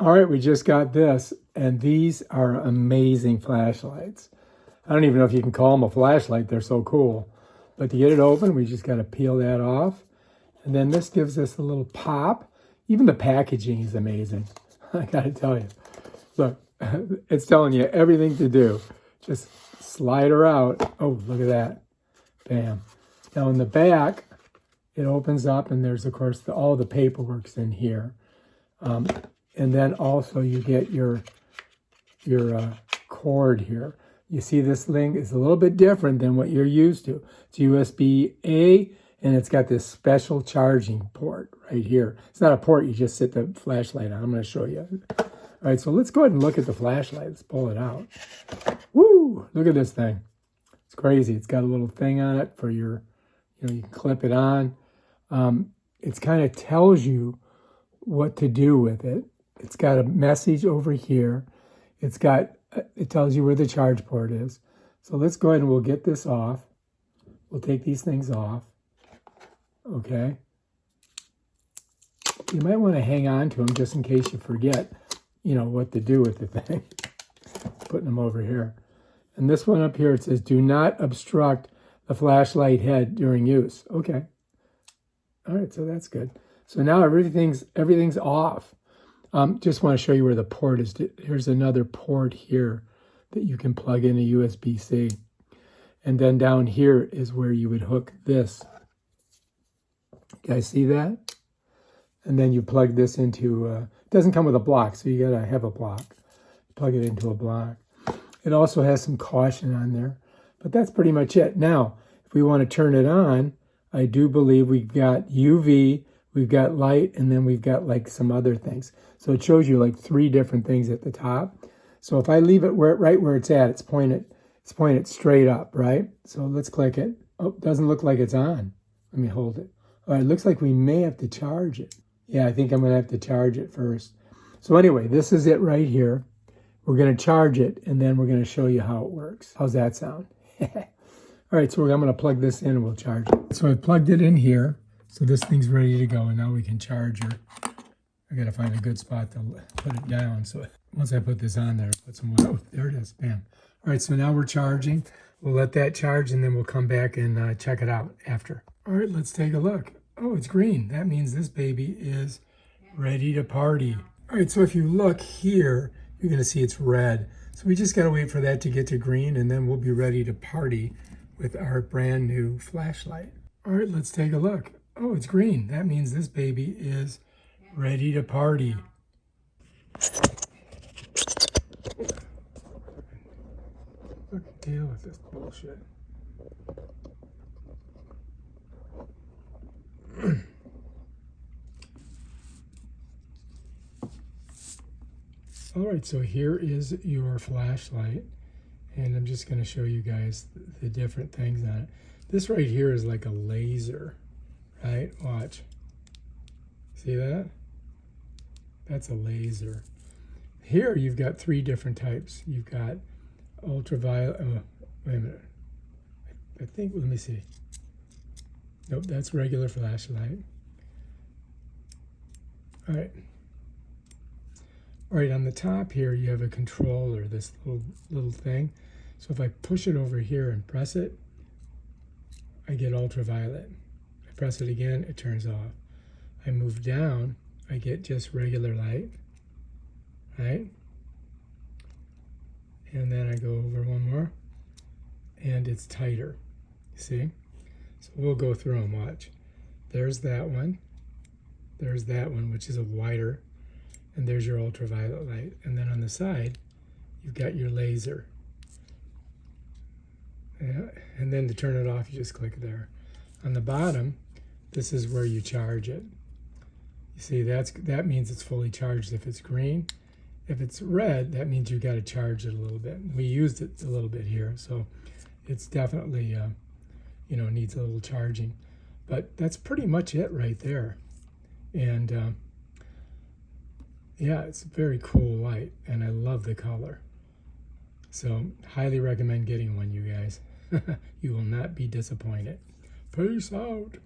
All right, we just got this, and these are amazing flashlights. I don't even know if you can call them a flashlight. They're so cool. But to get it open, we just got to peel that off. And then this gives us a little pop. Even the packaging is amazing. I got to tell you. Look, it's telling you everything to do. Just slide her out. Oh, look at that. Bam. Now in the back, it opens up, and there's, of course, all the paperwork's in here. And then also you get your cord here. You see this thing is a little bit different than what you're used to. It's USB-A, and it's got this special charging port right here. It's not a port, you just sit the flashlight on. I'm going to show you. All right, so let's go ahead and look at the flashlight. Let's pull it out. Woo! Look at this thing. It's crazy. It's got a little thing on it for your, you can clip it on. It kind of tells you what to do with it. It's got a message over here. It tells you where the charge port is. So let's go ahead and we'll get this off. We'll take these things off. Okay. You might want to hang on to them just in case you forget, what to do with the thing. Putting them over here. And this one up here, it says, do not obstruct the flashlight head during use. Okay. All right, so that's good. So now everything's off. Just want to show you where the port is. Here's another port here that you can plug in a USB-C. And then down here is where you would hook this. You guys see that? And then you plug this into, it doesn't come with a block, so you got to have a block. Plug it into a block. It also has some caution on there, but that's pretty much it. Now, if we want to turn it on, I do believe we've got UV, we've got light, and then we've got like some other things. So it shows you like 3 different things at the top. So if I leave it right where it's at, it's pointed straight up, right? So let's click it. Oh, it doesn't look like it's on. Let me hold it. All right, it looks like we may have to charge it. Yeah, I think I'm going to have to charge it first. So anyway, this is it right here. We're going to charge it, and then we're going to show you how it works. How's that sound? All right, so I'm going to plug this in and we'll charge it. So I've plugged it in here. So this thing's ready to go, and now we can charge her. I got to find a good spot to put it down. So once I put this on there, put some, oh, there it is, bam. All right, so now we're charging. We'll let that charge, and then we'll come back and check it out after. All right, let's take a look. Oh, it's green. That means this baby is ready to party. All right, so if you look here, you're going to see it's red. So we just got to wait for that to get to green, and then we'll be ready to party with our brand new flashlight. All right, let's take a look. Oh, it's green. That means this baby is ready to party. Look, deal with this bullshit. All right, so here is your flashlight, and I'm just going to show you guys the different things on it. This right here is like a laser, right? Watch. See that? That's a laser. Here you've got 3 different types. You've got ultraviolet. Oh, wait a minute. I think, let me see. Nope, that's regular flashlight. All right. All right, on the top here, you have a controller, this little thing. So if I push it over here and press it, I get ultraviolet. I press it again, it turns off. I move down, I get just regular light, right? And then I go over one more, and it's tighter, see? So we'll go through them, watch. There's that one, which is a wider, and there's your ultraviolet light. And then on the side, you've got your laser. Yeah. And then to turn it off, you just click there. On the bottom, this is where you charge it. You see, that means it's fully charged if it's green. If it's red, that means you got to charge it a little bit. We used it a little bit here, so it's definitely, needs a little charging. But that's pretty much it right there. And yeah, it's a very cool light, and I love the color. So highly recommend getting one, you guys. You will not be disappointed. Peace out.